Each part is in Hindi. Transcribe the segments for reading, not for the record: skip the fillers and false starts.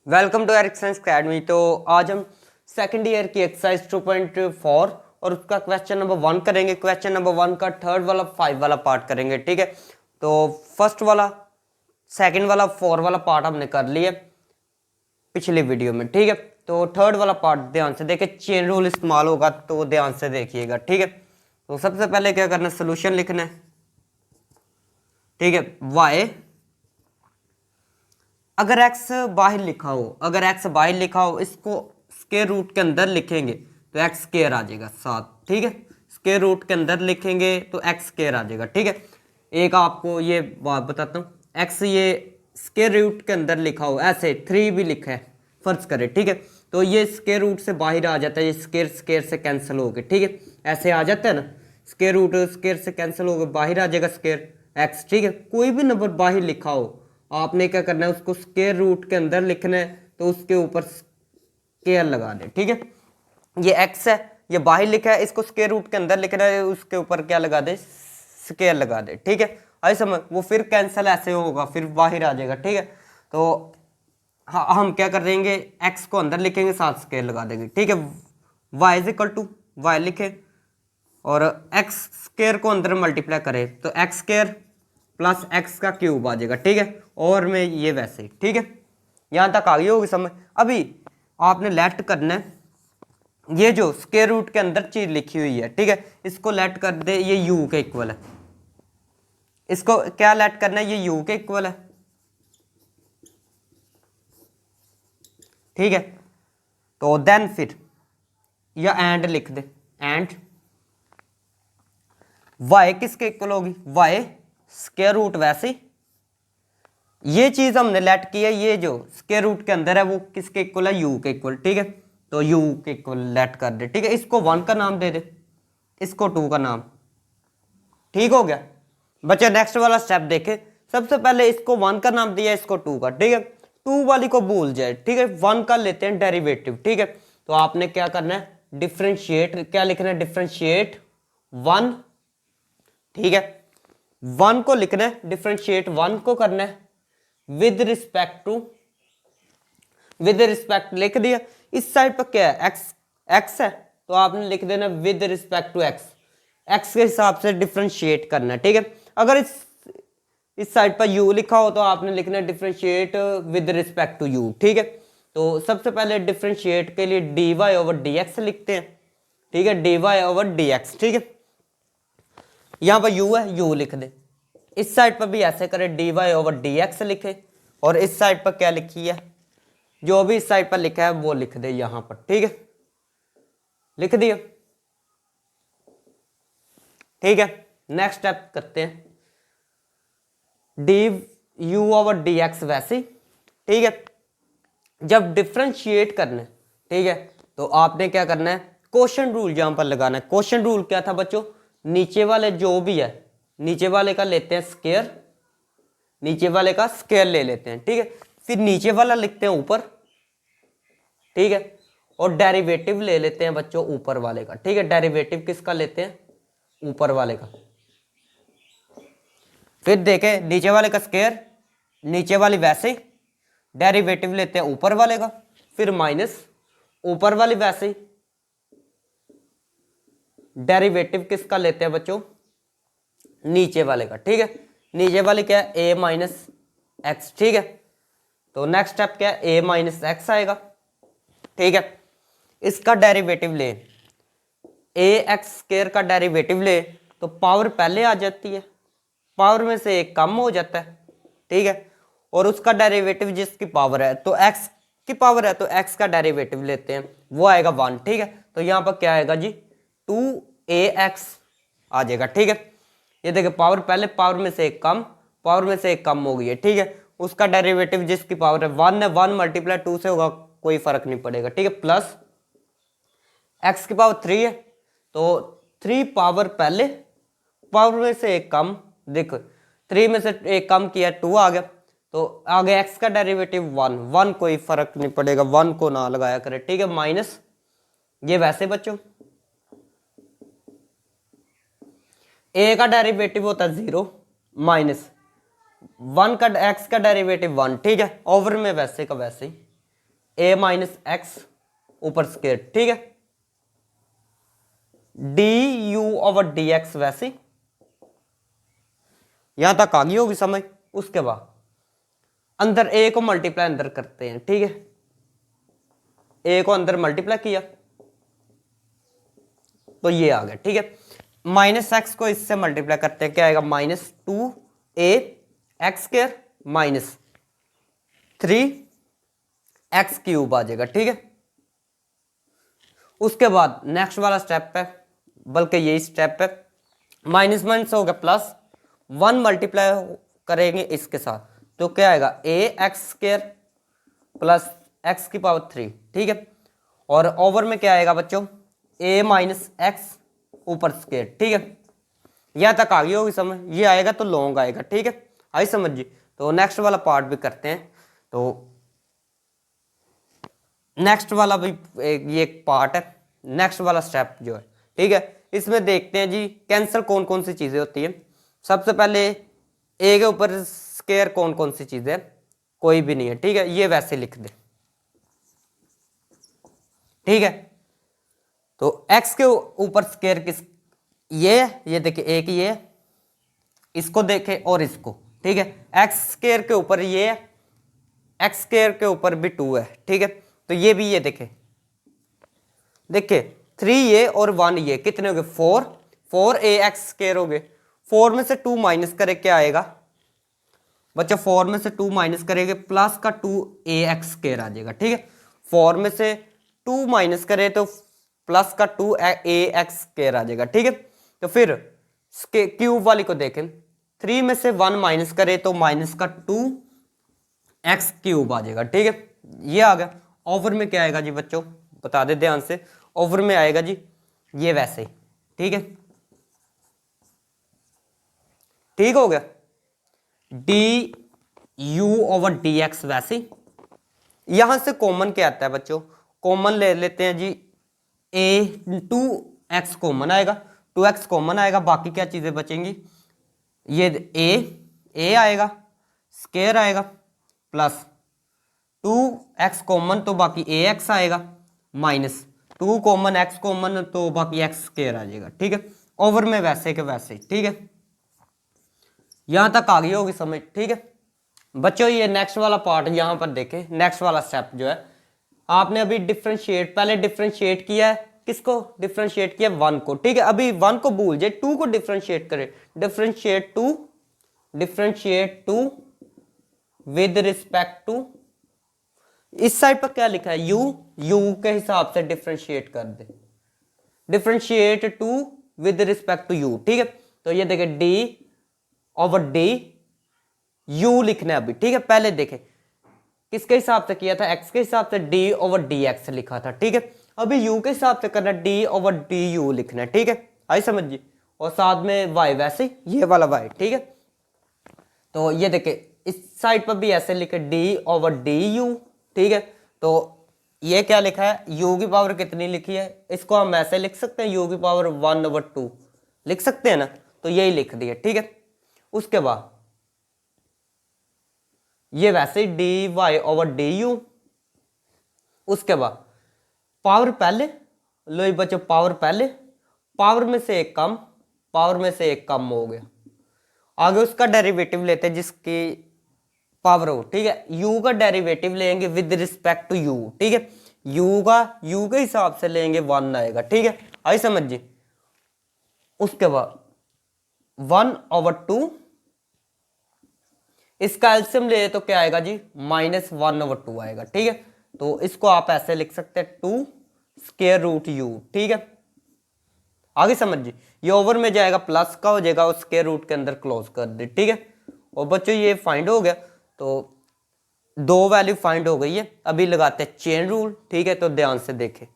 Welcome to एरिक्संस academy. तो आज हम सेकंड ईयर की एक्सरसाइज 2.4 और उसका क्वेश्चन नंबर 1 करेंगे। क्वेश्चन नंबर 1 का थर्ड वाला 5 वाला पार्ट करेंगे, ठीक है। तो फर्स्ट वाला, सेकंड वाला, 4 वाला पार्ट हमने कर लिया पिछली वीडियो में, ठीक है। तो थर्ड वाला पार्ट ध्यान से देखिए, चेन रूल इस्तेमाल होगा तो ध्यान से देखिएगा, ठीक है। तो सबसे पहले क्या करना है, सोल्यूशन लिखना है, ठीक है। वाई अगर x बाहर लिखा हो, अगर x बाहर लिखा हो, इसको स्क्वायर रूट के अंदर लिखेंगे तो x स्क्वायर आ जाएगा 7, ठीक है। स्क्वायर रूट के अंदर लिखेंगे तो x स्क्वायर आ जाएगा, ठीक है। एक आपको ये बात बताता हूँ, x ये स्क्वायर रूट के अंदर लिखा हो, ऐसे 3 भी लिखा है फर्ज करें, ठीक है। तो ये स्क्वायर रूट से बाहर आ जाता है, ये स्क्वायर स्क्वायर से कैंसिल हो गए, ठीक है। ऐसे आ जाता है ना, स्क्वायर रूट स्क्वायर से कैंसिल हो गए, बाहर आ जाएगा स्क्वायर x, ठीक है। कोई भी नंबर बाहर लिखा हो, आपने क्या करना है, उसको स्क्वायर रूट के अंदर लिखना है तो उसके ऊपर स्क्वायर लगा दे, ठीक है। ये x है, ये बाहर लिखा है, इसको स्क्वायर रूट के अंदर लिखना है, उसके ऊपर क्या लगा दे, स्क्वायर लगा दे, ठीक है। आई समझ, वो फिर कैंसिल ऐसे होगा, फिर बाहर आ जाएगा, ठीक है। तो हम क्या कर देंगे, x को अंदर लिखेंगे, साथ स्क्वायर लगा देंगे, ठीक है। y is equal to y लिखे और x स्क्वायर को अंदर मल्टीप्लाई करें तो x स्क्वायर प्लस x का क्यूब आ जाएगा, ठीक है। और में ये वैसे, ठीक है। यहां तक आ गई होगी समझ। अभी आपने लेट करना है, ये जो स्क्वायर रूट के अंदर चीज लिखी हुई है, ठीक है, इसको लेट कर दे, ये u के इक्वल है। इसको क्या लेट करना है, ये u के इक्वल है, ठीक है। तो देन फिर या एंड लिख दे, एंड y किसके इक्वल होगी, y स्क्वायर रूट, वैसे ये चीज हमने लेट की है, ये जो स्क्वायर रूट के अंदर है वो किसके इक्वल है, u के इक्वल, ठीक है। तो u के इक्वल लेट कर दे, ठीक है। इसको 1 का नाम दे दे, इसको 2 का नाम, ठीक हो गया बच्चे। नेक्स्ट वाला स्टेप देखे, सबसे पहले इसको 1 का नाम दिया, इसको 2 का, ठीक है। 2 वाली को भूल जाए, ठीक है। 1 का लेते हैं डेरिवेटिव, ठीक है। तो आपने क्या करना है, डिफ्रेंशिएट, क्या लिखना है, डिफ्रेंशिएट 1, ठीक है। 1 को लिखना है, डिफ्रेंशिएट 1 को करना है with respect to, with respect लिख दिया। इस साइड पर क्या है, एक्स है, तो आपने लिख देना with respect to x, x के हिसाब से डिफ्रेंशिएट करना है, ठीक है। अगर इस साइड पर u लिखा हो तो आपने लिखना है differentiate with respect to u, ठीक है। तो सबसे पहले डिफ्रेंशिएट के लिए dy ओवर dx लिखते हैं, ठीक है, dy ओवर dx, ठीक है। यहां पर u है, u लिख दे। इस साइड पर भी ऐसे करें, dy ओवर dx लिखे, और इस साइड पर क्या लिखी है, जो भी इस साइड पर लिखा है वो लिख दे यहां पर, ठीक है। लिख दिया, ठीक है। नेक्स्ट स्टेप करते हैं, D you over D x, वैसे, ठीक है। जब डिफ्रेंशिएट करना है, ठीक है, तो आपने क्या करना है, क्वोशंट रूल यहां पर लगाना है। क्वोशंट रूल क्या था बच्चों, नीचे वाले जो भी है, नीचे वाले का लेते हैं स्क्वायर, नीचे वाले का स्क्वायर ले लेते हैं, ठीक है। फिर नीचे वाला लिखते हैं ऊपर, ठीक है, और डेरिवेटिव ले लेते हैं बच्चों ऊपर वाले का, ठीक है। डेरिवेटिव किसका लेते हैं, ऊपर वाले का। फिर देखें, नीचे वाले का स्क्वायर, नीचे वाली वैसे, डेरिवेटिव लेते हैं ऊपर वाले का, फिर माइनस ऊपर वाली वैसे, डेरिवेटिव किसका लेते हैं बच्चों, नीचे वाले का, ठीक है। नीचे वाली क्या है, a माइनस एक्स, ठीक है। तो नेक्स्ट स्टेप क्या है, a माइनस एक्स आएगा, ठीक है। इसका डेरिवेटिव ले, ए एक्स स्क्वायर का डेरिवेटिव ले तो पावर पहले आ जाती है, पावर में से एक कम हो जाता है, ठीक है। और उसका डेरिवेटिव जिसकी पावर है, तो x की पावर है तो x का डेरिवेटिव लेते हैं, वो आएगा 1, ठीक है। तो यहां पर क्या आएगा जी, 2ax आ जाएगा, ठीक है। ये देखिए, पावर पहले पावर में से एक कम, पावर में से एक कम हो गई है, ठीक है। उसका डेरिवेटिव जिसकी पावर है 1 है, 1 मल्टीप्लाई 2 से होगा, कोई फर्क नहीं पड़ेगा, ठीक है। प्लस x की पावर 3 है, तो 3 पावर पहले, पावर में से एक कम, देखो 3 में से एक कम किया 2 आ गया, तो आगे x का डेरिवेटिव 1, 1 कोई फर्क नहीं पड़ेगा, 1 को ना लगाया करे, ठीक है। माइनस ये वैसे बच्चों, a का डेरिवेटिव होता है 0, माइनस 1 का x का डेरिवेटिव 1, ठीक है। ओवर में वैसे का वैसे ही, ए माइनस एक्स ऊपर स्केयर, ठीक है। D you over D x, वैसे यहां तक आ गई होगी समझ। उसके बाद अंदर ए को मल्टीप्लाई अंदर करते हैं, ठीक है। ए को अंदर मल्टीप्लाई किया तो ये आ गया, ठीक है। माइनस एक्स को इससे मल्टीप्लाई करते हैं, क्या आएगा, minus 2a X square minus 3x cube आ जाएगा, ठीक है। उसके बाद नेक्स्ट वाला स्टेप है, बल्कि यही स्टेप है, माइनस माइनस हो गया प्लस, 1 मल्टीप्लाई करेंगे इसके साथ तो क्या आएगा, a x square plus x की पावर 3, ठीक है। और ओवर में क्या आएगा बच्चों, a माइनस एक्स ऊपर स्क्वायर, ठीक है। यहां तक आ गई होगी समझ, ये आएगा तो लॉन्ग आएगा, ठीक है। आई समझ जी। तो नेक्स्ट वाला पार्ट भी करते हैं। तो नेक्स्ट वाला भी ये एक पार्ट है, नेक्स्ट वाला स्टेप जो है, ठीक है। इसमें देखते हैं जी कैंसल कौन कौन सी चीजें होती है। सबसे पहले ए के ऊपर स्क्वायर कौन कौन सी चीजें, कोई भी नहीं है, ठीक है। ये वैसे लिख दे, ठीक है। तो x के ऊपर स्क्वायर किस, ये देखिए एक ये, इसको देखे और इसको, ठीक है। एक्स स्क्वायर के ऊपर ये है, एक्स स्क्वायर के ऊपर भी 2 है, ठीक है। तो ये भी ये देखे 3 ये और 1 ये कितने हो गए, 4 a एक्स स्क्वायर हो गए। 4 में से 2 माइनस करे क्या आएगा बच्चा, 4 में से 2 माइनस करेंगे प्लस का 2a एक्स स्क्वायर आ जाएगा, ठीक है। 4 में से 2 माइनस करे तो प्लस का 2a एक्स स्क्वायर आ जाएगा, ठीक है। तो फिर क्यूब वाली को देखें, 3 में से 1 माइनस करे तो माइनस का 2 एक्स क्यूब आ जाएगा, ठीक है। ये आ गया। ओवर में क्या आएगा जी बच्चों, बता दे ध्यान से, ओवर में आएगा जी ये वैसे, ठीक है। ठीक हो गया, D you over D x वैसे। यहां से कॉमन क्या आता है बच्चों, कॉमन ले लेते हैं जी, ए 2x कॉमन आएगा, 2x कॉमन आएगा, बाकी क्या चीजें बचेंगी, ये ए आएगा, स्क्वायर आएगा प्लस 2x कॉमन तो बाकी ax आएगा, माइनस 2 कॉमन x कॉमन तो बाकी x स्क्वायर आ जाएगा, ठीक है। ओवर में वैसे के वैसे, ठीक है। यहां तक आ गई होगी समझ, ठीक है बच्चों। ये नेक्स्ट वाला पार्ट यहां पर देखें, नेक्स्ट वाला स्टेप जो है, आपने अभी डिफरेंशिएट, पहले डिफरेंशिएट किया है, किसको डिफरेंशिएट किया, 1 को, ठीक है। अभी 1 को भूल जाए, 2 को डिफरेंशिएट करें, differentiate to with respect to, इस साइड पर क्या लिखा है, यू के हिसाब से डिफरेंशिएट कर दे, differentiate to with respect to U, ठीक है। तो ये देखे डी ओवर डी यू लिखना है अभी, ठीक है। पहले देखे किसके हिसाब से किया था, एक्स के हिसाब से, डी ओवर डी एक्स लिखा था, ठीक है। अभी यू के हिसाब से करना, डी ओवर डी यू लिखना है, ठीक है। आई समझिए। और साथ में वाई वैसे, ये वाला वाई, ठीक है। तो ये देखे इस साइड पर भी ऐसे लिखे, डी ओवर डी यू, ठीक है। तो ये क्या लिखा है, u की पावर कितनी लिखी है, इसको हम ऐसे लिख सकते हैं, u की पावर 1/2 लिख सकते हैं ना, तो यही लिख दिया, ठीक है। उसके बाद ये वैसे d Y over D u, उसके बाद पावर पहले, लो बच्चों पावर पहले, पावर में से एक कम, पावर में से एक कम हो गया, आगे उसका डेरिवेटिव लेते हैं जिसकी पावर हो, ठीक है। u का डेरिवेटिव लेंगे विद रिस्पेक्ट टू u, ठीक है। u के हिसाब से लेंगे 1 आएगा, ठीक है। आई समझ जी। उसके बाद 1/2, इसका एलसीएम ले तो क्या आएगा जी, -1/2 आएगा, ठीक है। तो इसको आप ऐसे लिख सकते हैं 2 स्क्वायर रूट u, ठीक है। आगे समझ जी। ये ओवर में जाएगा प्लस का हो जाएगा, और स्क्वायर रूट के अंदर क्लोज कर दे, ठीक है। और बच्चों ये फाइंड हो गया, तो 2 वैल्यू फाइंड हो गई है। अभी लगाते हैं चेन रूल, ठीक है। तो ध्यान से देखें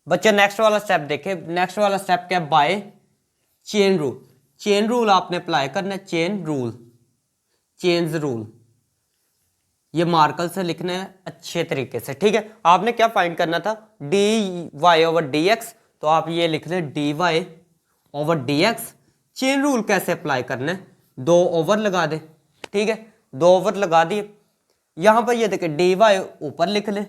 बच्चे, नेक्स्ट वाला स्टेप देखें। नेक्स्ट वाला स्टेप क्या है, by chain rule. Chain rule आपने अप्लाई करना है, चेन रूल, चेन्स रूल, ये मार्कर से लिखना है अच्छे तरीके से, ठीक है। आपने क्या फाइंड करना था, d Y over D x, तो आप ये लिख लें d Y over D x. Chain rule कैसे अप्लाई करना है, 2 ओवर लगा दे, ठीक है। 2 ओवर लगा दिए, यहाँ पर ये देखिए डी वाई ऊपर लिख ले,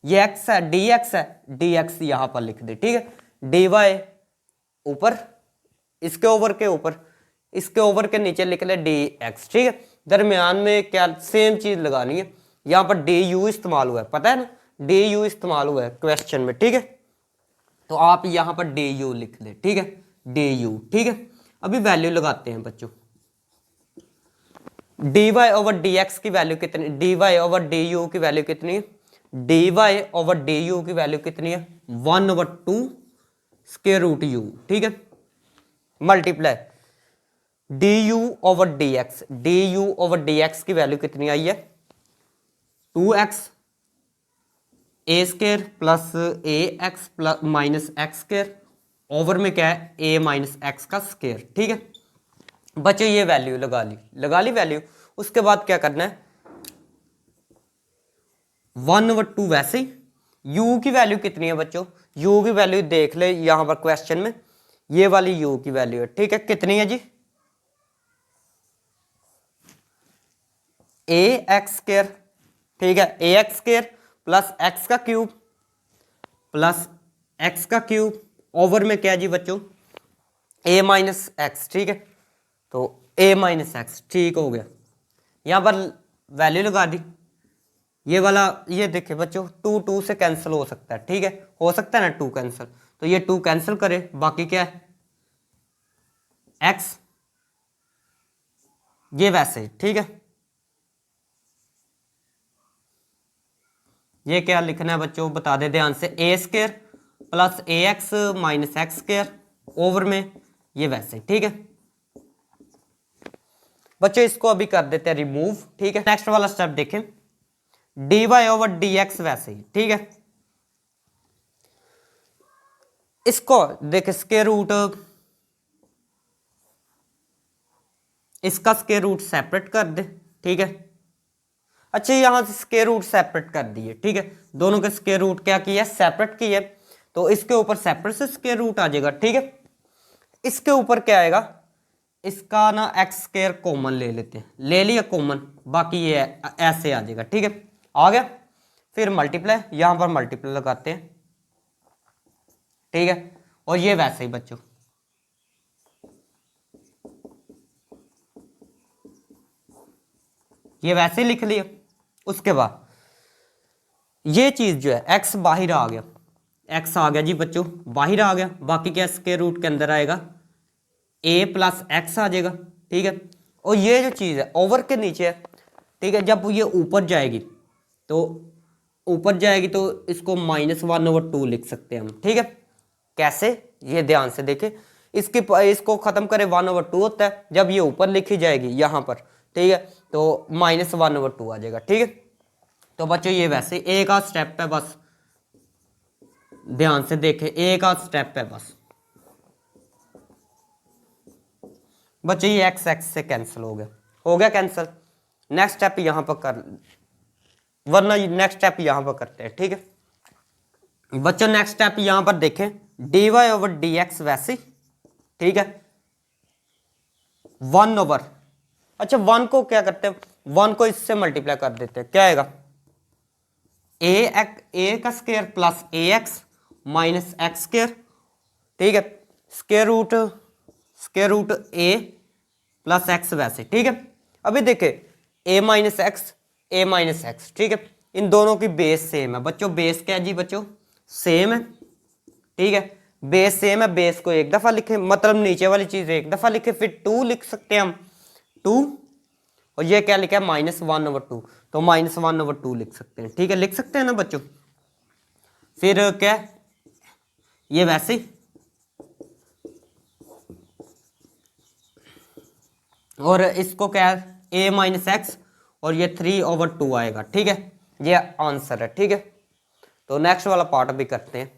ये एक्स है, डी एक्स है, डी एक्स यहाँ पर लिख दे, ठीक है। डी वाई ऊपर, इसके ओवर के ऊपर, इसके ओवर के नीचे लिख ले डी एक्स, ठीक है। दरमियान में क्या सेम चीज लगानी है, यहाँ पर डी यू इस्तेमाल हुआ है, पता है ना, डी यू इस्तेमाल हुआ है क्वेश्चन में, ठीक है। तो आप यहाँ पर डी यू लिख ले, ठीक है, डी यू, ठीक है। अभी वैल्यू लगाते हैं बच्चों, D Y over D X की वैल्यू कितनी, D Y over D you की वैल्यू कितनी है, D Y over D you की वैल्यू कितनी है, 1/2 स्क्वायर रूट यू, ठीक है, multiply D you over D X, D you over D X की वैल्यू कितनी आई है, 2x A square plus A X plus minus X square, over में क्या है ए माइनस एक्स का स्क्वायर, ठीक है। बच्चों ये वैल्यू लगा ली वैल्यू, उसके बाद क्या करना है, 1/2 वैसे ही, u की वैल्यू कितनी है बच्चों, u की वैल्यू देख ले यहां पर क्वेश्चन में, ये वाली u की वैल्यू है, ठीक है, कितनी है जी, ए एक्स स्क्वायर, ठीक है, ए एक्स स्क्वायर प्लस एक्स का क्यूब प्लस एक्स का क्यूब, ओवर में क्या जी बच्चों ए माइनस एक्स, ठीक है, तो ए माइनस एक्स, ठीक हो गया। यहां पर वैल्यू लगा दी, ये वाला ये देखिए बच्चों 2 से कैंसिल हो सकता है, ठीक है, हो सकता है ना 2 कैंसिल, तो ये 2 कैंसिल करे, बाकी क्या है एक्स, ये वैसे, ठीक है। ये क्या लिखना है बच्चों बता दे ध्यान से, A square plus A X minus X square, over में ये वैसे, ठीक है बच्चों। इसको अभी कर देते हैं रिमूव, ठीक है। नेक्स्ट वाला स्टेप देखें, d Y over D x वैसे ही, ठीक है। इसको देख स्क्वायर रूट, इसका स्क्वायर रूट सेपरेट कर दे, ठीक है। अच्छा यहां से स्क्वायर रूट सेपरेट कर दिए, ठीक है, दोनों के स्क्वायर रूट क्या किया सेपरेट किया, तो इसके ऊपर सेपरेट से स्क्वायर रूट आ जाएगा, ठीक है। इसके ऊपर क्या आएगा, इसका ना एक्स स्क्वायर कॉमन ले लेते हैं, ले लिया कॉमन, बाकी ये ऐसे आ जाएगा, ठीक है, आ गया। फिर मल्टीप्लाई, यहां पर मल्टीप्लाई लगाते हैं, ठीक है, और ये वैसे ही बच्चों, ये वैसे लिख लिया। उसके बाद ये चीज जो है एक्स बाहर आ गया, एक्स आ गया जी बच्चों बाहर आ गया, बाकी क्या स्क्वायर रूट के अंदर आएगा ए प्लस एक्स आ जाएगा, ठीक है। और ये जो चीज है ओवर के नीचे है, ठीक है, जब ये ऊपर जाएगी तो ऊपर जाएगी तो इसको -1/2 लिख सकते हैं हम, ठीक है। कैसे, ये ध्यान से देखें, इसको खत्म करें 1/2 होता है, जब ये ऊपर लिखी जाएगी यहां पर, ठीक है, तो -1/2 आ जाएगा, ठीक है। तो बच्चों ये वैसे एक आध स्टेप है बस, ध्यान से देखें, एक आध स्टेप है बस बच्चों, ये एक्स एक्स से कैंसिल हो गया कैंसिल। नेक्स्ट स्टेप यहां पर कर, वरना नेक्स्ट स्टेप यहां पर करते हैं, ठीक है बच्चों। नेक्स्ट स्टेप यहां पर देखें, d Y over D x वैसे, ठीक है, 1/, अच्छा 1 को क्या करते हैं, 1 को इससे मल्टीप्लाई कर देते हैं, क्या आएगा ए का square plus A X minus X square, ठीक है, स्क्वायर रूट ए प्लस एक्स वैसे, ठीक है। अभी देखे ए माइनस एक्स, ठीक है, इन दोनों की बेस सेम है बच्चों, बेस क्या है जी बच्चों सेम है, ठीक है, बेस सेम है, बेस को एक दफा लिखे, मतलब नीचे वाली चीज एक दफा लिखे, फिर 2 लिख सकते हैं हम 2, और ये क्या लिखा है -1/2, तो -1/2 लिख सकते हैं, ठीक है, लिख सकते हैं ना बच्चों। फिर क्या ये वैसे ही, और इसको क्या है a माइनस एक्स, और ये 3/2 आएगा, ठीक है, ये आंसर है, ठीक है। तो नेक्स्ट वाला पार्ट भी करते हैं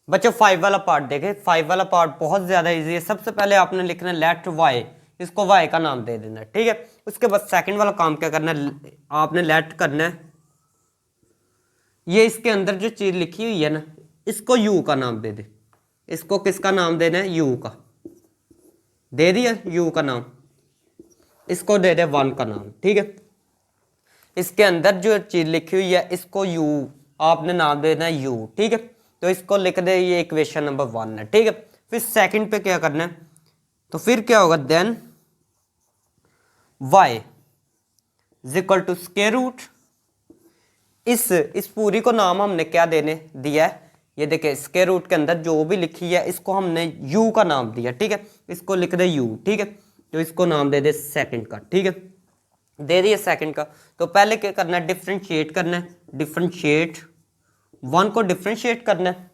बच्चों। 5 वाला पार्ट देखें, 5 वाला पार्ट बहुत ज्यादा इजी है। सबसे पहले आपने लिखना है लेट y, इसको y का नाम दे देना है, ठीक है। उसके बाद सेकंड वाला काम क्या करना है, आपने लेट करना है, ये इसके अंदर जो चीज लिखी हुई है ना, इसको u का नाम दे दे, इसको किसका नाम देना है u का, दे दिया u का नाम, इसको दे दे 1 का नाम, ठीक है। इसके अंदर जो चीज लिखी हुई है इसको यू आपने नाम देना है यू, ठीक है। तो इसको लिख दे, ये इक्वेशन नंबर 1 है, ठीक है। फिर सेकंड पे क्या करना है, तो फिर क्या होगा, then y is equal to square root, इस पूरी को नाम हमने क्या देने दिया है, ये देखिए स्क्वायर रूट के अंदर जो भी लिखी है इसको हमने u का नाम दिया, ठीक है। इसको लिख दे u, ठीक है। तो इसको नाम दे दे सेकंड का, ठीक है, दे दिए सेकंड का। तो पहले क्या करना है, डिफ्रेंशिएट करना है, डिफ्रेंशिएट 1 को डिफ्रेंशिएट करना है,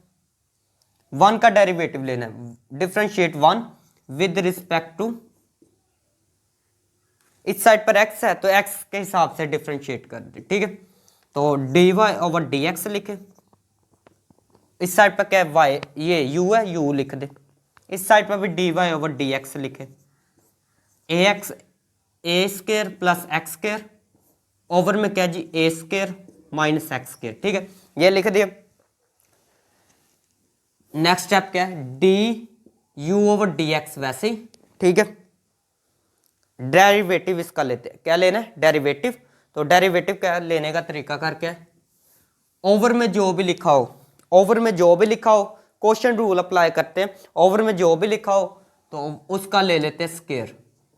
1 का डेरिवेटिव लेना है, डिफ्रेंशिएट 1 विद रिस्पेक्ट टू, इस साइड पर x है तो x के हिसाब से डिफ्रेंशिएट कर दे, ठीक है। तो dy ओवर dx लिखे, इस साइड पर क्या है y, ये u है, u लिख दे, इस साइड पर भी dy ओवर dx लिखे, ax a square plus x square over में क्या जी a square minus X square, ठीक है, ये लिख दिया। नेक्स्ट स्टेप क्या है, D you over D x वैसे ही, ठीक है। डेरिवेटिव इसका लेते हैं, क्या लेना है डेरिवेटिव, तो डेरिवेटिव क्या लेने का तरीका कर क्या है, ओवर में जो भी लिखा हो, ओवर में जो भी लिखा हो, क्वेश्चन रूल अप्लाई करते हैं, ओवर में जो भी लिखा हो तो उसका ले लेते हैं स्क्वायर।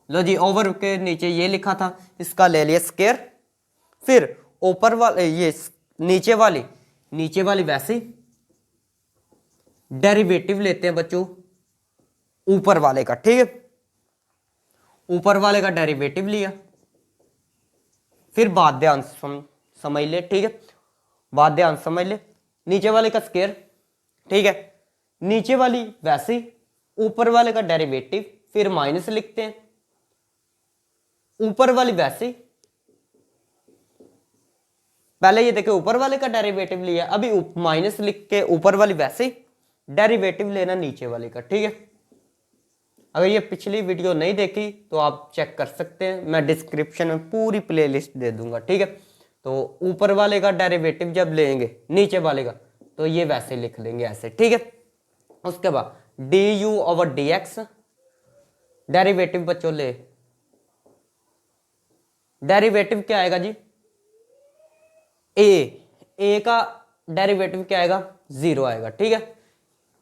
लो जी, ओवर के नीचे ये लिखा था, इसका ले लिया स्क्वायर, फिर ऊपर वाले ये नीचे वाली वैसे ही डेरिवेटिव लेते हैं बच्चों ऊपर वाले का, ठीक है। ऊपर वाले का डेरिवेटिव लिया, फिर बात ध्यान समझ ले, ठीक है, बात ध्यान समझ ले, नीचे वाले का स्क्वायर, ठीक है, नीचे वाली वैसे ही, ऊपर वाले का डेरिवेटिव, फिर माइनस लिखते हैं, ऊपर वाली वैसे ही, पहले ये देखो ऊपर वाले का डेरिवेटिव लिया, अभी माइनस लिख के ऊपर वाली वैसे ही डेरिवेटिव लेना नीचे वाले का, ठीक है। अगर ये पिछली वीडियो नहीं देखी तो आप चेक कर सकते हैं, मैं डिस्क्रिप्शन में पूरी प्लेलिस्ट दे दूंगा, ठीक है। तो ऊपर वाले का डेरिवेटिव जब लेंगे नीचे वाले का तो ये वैसे लिख लेंगे ऐसे, ठीक है। उसके बाद D you over D x, derivative बच्चों ले, डेरिवेटिव क्या आएगा जी, ए का डेरिवेटिव क्या आएगा 0 आएगा, ठीक है।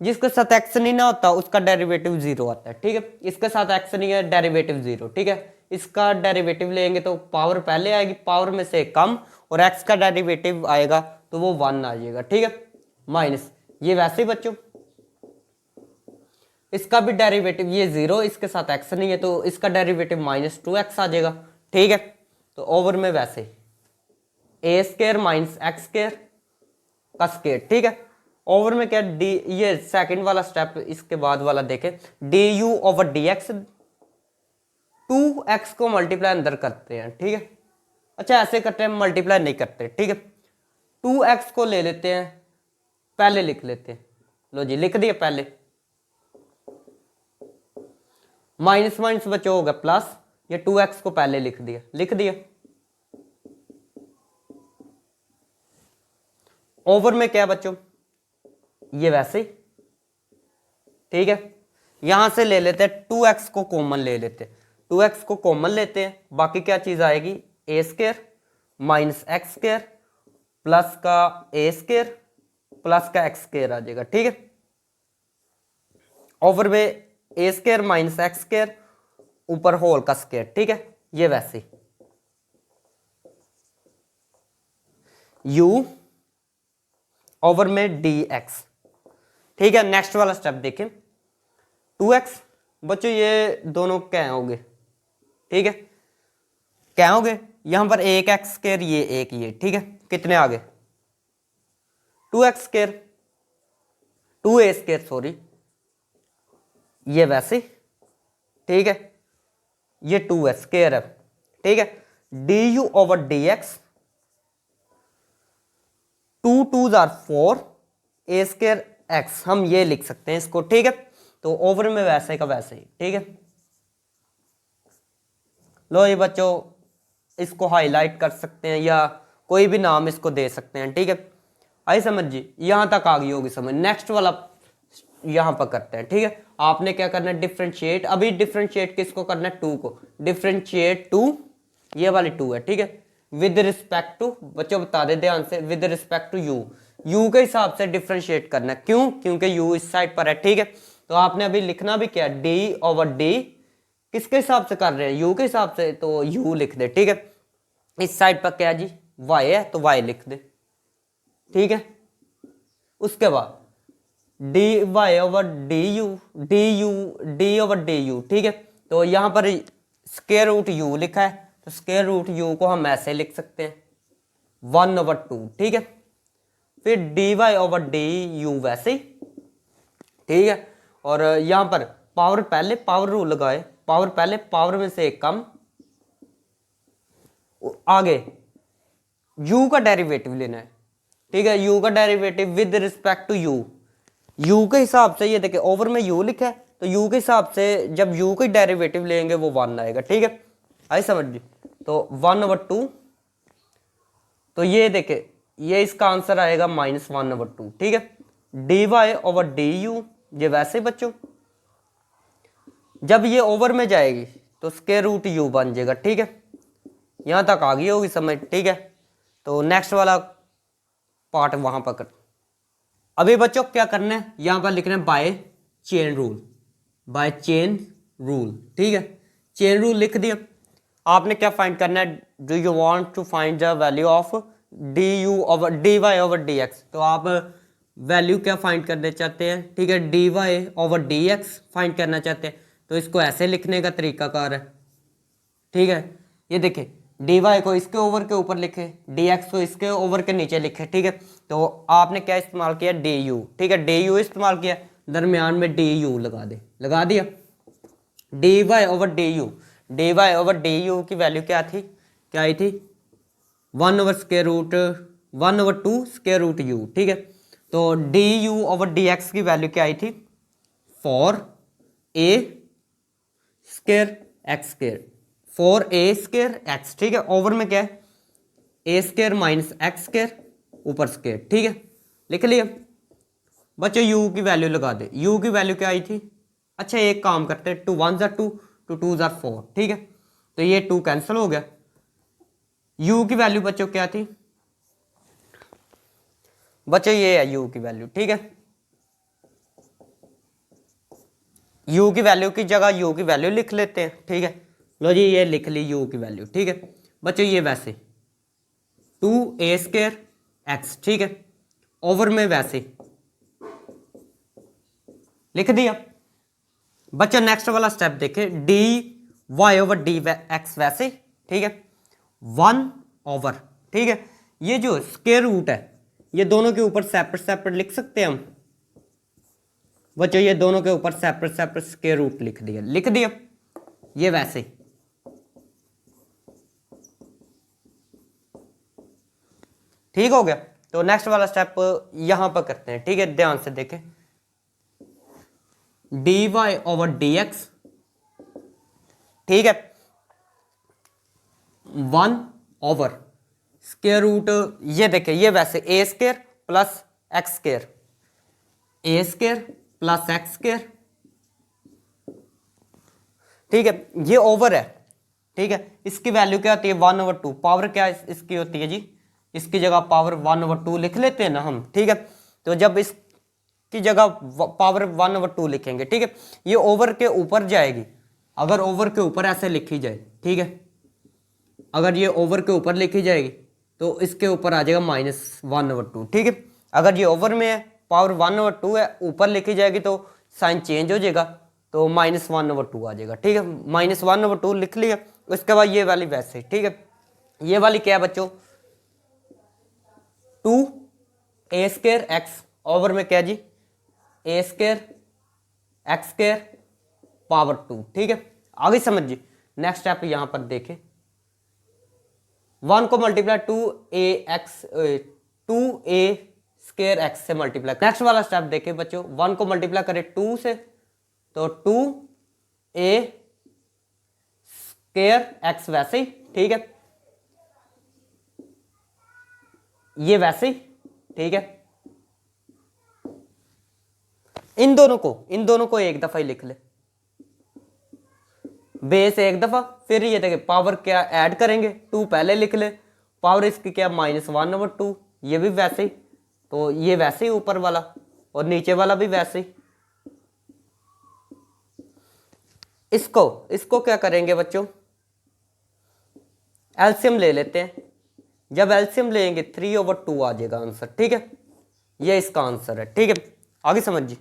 जिसके साथ एक्स नहीं ना होता उसका डेरिवेटिव 0 आता है, ठीक है। इसके साथ एक्स नहीं है, डेरिवेटिव 0, ठीक है। इसका डेरिवेटिव लेंगे तो पावर पहले आएगी, पावर में से कम, और एक्स का डेरिवेटिव आएगा तो वो 1 आ जाएगा, ठीक है, माइनस ये वैसे ही बच्चों, इसका भी डेरिवेटिव ये 0, इसके साथ एक्स नहीं है तो इसका डेरिवेटिव -2x आ जाएगा, ठीक है। तो ओवर में वैसे a square minus X square का स्क्वायर, ठीक है। ओवर में क्या डी, ये सेकंड वाला स्टेप, इसके बाद वाला देखें, D you over D x, 2x को मल्टीप्लाई अंदर करते हैं, ठीक है। अच्छा ऐसे करते हैं, मल्टीप्लाई नहीं करते, ठीक है। 2x को ले लेते हैं, पहले लिख लेते हैं, लो जी लिख दिया पहले, माइनस माइनस बच्चों होगा प्लस, ये 2x को पहले लिख दिया, ओवर में क्या बच्चों ये वैसे ही, ठीक है। यहां से ले लेते हैं 2x को कॉमन ले लेते हैं, 2x को कॉमन लेते हैं, बाकी क्या चीज आएगी a square minus X square plus का a स्क्वायर प्लस का एक्स स्क्वायर आ जाएगा, ठीक है। ओवर में a square minus X square, ऊपर होल का स्क्वायर, ठीक है, ये वैसे u ओवर में dx, ठीक है। नेक्स्ट वाला स्टेप देखें, 2x बच्चों ये दोनों क्या होंगे, ठीक है, क्या होंगे, यहां पर एक एक्स स्क्वायर, ये एक ये, ठीक है, कितने आ गए 2x square, 2a square sorry, ये वैसे, ठीक है, ये 2 स्क्वायर है, ठीक है। D you over D x, 2 2s are 4, a square x, हम ये लिख सकते हैं इसको, ठीक है। तो ओवर में वैसे का वैसे ही, ठीक है। लो ये बच्चों इसको हाईलाइट कर सकते हैं या कोई भी नाम इसको दे सकते हैं, ठीक है। आई समझ जी, यहां तक आ गई होगी समझ। नेक्स्ट वाला यहां पर करते हैं, ठीक है। आपने क्या करना है डिफ्रेंशिएट, अभी डिफ्रेंशिएट किसको करना है 2 को, डिफ्रेंशिएट 2, ये वाली 2 है, ठीक है। विद रिस्पेक्ट टू, बच्चों बता दे ध्यान से, with respect to u, u के हिसाब से डिफ्रेंशिएट करना है। क्यों? क्योंकि यू इस साइड पर है, ठीक है। तो आपने अभी लिखना भी क्या, डी ओवर डी किसके हिसाब से कर रहे हैं, यू के हिसाब से, तो यू लिख दे, ठीक है। इस साइड पर क्या जी, वाई है, तो वाई लिख दे, ठीक है। उसके बाद d Y over D u, d over D u, ठीक है। तो यहाँ पर स्क्वायर रूट यू लिखा है, तो स्क्वायर रूट यू को हम ऐसे लिख सकते हैं 1/2, ठीक है। फिर d Y over D u वैसे ही, ठीक है। और यहाँ पर पावर पहले, पावर रूल लगाए, पावर पहले, पावर में से एक कम, आगे u का डेरिवेटिव लेना है, ठीक है। u का derivative with respect to u के हिसाब से, ये देखिए ओवर में u लिखा है, तो u के हिसाब से जब u का डेरिवेटिव लेंगे वो 1 आएगा, ठीक है। आई समझ जी। तो 1/2, तो ये देखिए ये इसका आंसर आएगा -1/2, ठीक है। D Y over D u, ये वैसे बच्चों जब ये ओवर में जाएगी तो स्क्वायर रूट यू बन जाएगा, ठीक है। यहां तक आ गई होगी समझ, ठीक है। तो नेक्स्ट वाला पार्ट वहां पर कर। अभी बच्चों क्या करना है, यहां पर लिखना है by chain rule, by chain rule, ठीक है। चेन रूल लिख दिया। आपने क्या फाइंड करना है, do you want to find the value of d you over d Y over D x, तो आप वैल्यू क्या फाइंड करना चाहते हैं, ठीक है, D Y over D x find करना चाहते हैं। तो इसको ऐसे लिखने का तरीकाकार है, ठीक है। ये देखिए डी वाई को इसके ओवर के ऊपर लिखे, डी एक्स को इसके ओवर के नीचे लिखे, ठीक है। तो आपने क्या इस्तेमाल किया, डी यू, ठीक है, डी यू इस्तेमाल किया, दरमियान में डी यू लगा दे, लगा दिया। D Y over D u, d Y over D you की वैल्यू क्या थी, क्या आई थी 1/2 स्क्वायर रूट यू, ठीक है। तो D you over D X की वैल्यू क्या आई थी 4 A square X square, 4a square X, ठीक है। ओवर में क्या है a square minus X square ऊपर स्क्वायर, ठीक है। लिख लिया बच्चों। u की वैल्यू लगा दे, u की वैल्यू क्या आई थी, अच्छा एक काम करते हैं, 2 1 जार 2, 2 2 जार 4, ठीक है। तो ये 2 कैंसिल हो गया। u की वैल्यू बच्चों क्या थी, बच्चों ये है u की वैल्यू, ठीक है। u की वैल्यू की जगह u की वैल्यू लिख लेते हैं, ठीक है। लो जी ये लिख ली u की वैल्यू, ठीक है बच्चों। ये वैसे 2a स्क्वायर एक्स, ठीक है, ओवर में वैसे लिख दिया बच्चों। नेक्स्ट वाला स्टेप देखे, d Y over D x वैसे, ठीक है, 1/, ठीक है। ये जो स्क्वायर रूट है ये दोनों के ऊपर सेपरेट सेपरेट लिख सकते हैं हम बच्चों, ये दोनों के ऊपर सेपरेट सेपरेट स्क्वायर रूट लिख दिया, लिख दिया। ये वैसे ठीक हो गया। तो नेक्स्ट वाला स्टेप यहां पर करते हैं, ठीक है, ध्यान से देखें। D Y over D x, ठीक है, 1/, स्क्वायर रूट, ये देखें ये वैसे a square plus x square, a square plus x square, ठीक है। ये ओवर है, ठीक है। इसकी वैल्यू क्या होती है 1/2, पावर क्या इसकी होती है जी, इसकी जगह पावर 1/2 लिख लेते हैं ना हम, ठीक है। तो जब इसकी जगह पावर 1/2 लिखेंगे, ठीक है, ये ओवर के ऊपर जाएगी। अगर ओवर के ऊपर ऐसे लिखी जाए, ठीक है, अगर ये ओवर के ऊपर लिखी जाएगी तो इसके ऊपर आ जाएगा -1/2, ठीक है। अगर ये ओवर में है, पावर 1/2 है, ऊपर लिखी जाएगी तो साइन चेंज हो जाएगा, तो -1/2 आ जाएगा, ठीक है। -1/2 लिख लिया। उसके बाद ये वाली वैसे, ठीक है। ये वाली क्या है बच्चों, 2a स्क्वायर एक्स, ओवर में क्या जी a square X square power 2, ठीक है। आगे समझ जी। नेक्स्ट स्टेप यहां पर देखें, 1 को मल्टीप्लाई 2a स्क्वायर एक्स से मल्टीप्लाई। नेक्स्ट वाला स्टेप देखें बच्चों, 1 को मल्टीप्लाई करें 2 से, तो 2a स्क्वायर एक्स वैसे ही, ठीक है, ये वैसे ही, ठीक है। इन दोनों को एक दफा ही लिख ले, बेस एक दफा, फिर ये देखिए पावर क्या ऐड करेंगे, 2 पहले लिख ले पावर इसकी क्या, -1/2, ये भी वैसे ही, तो ये वैसे ही ऊपर वाला और नीचे वाला भी वैसे ही। इसको इसको क्या करेंगे बच्चों, एलसीएम ले लेते हैं। जब एलसीएम लेंगे 3/2 आ जाएगा आंसर, ठीक है। ये इसका आंसर है, ठीक है। आगे समझिए।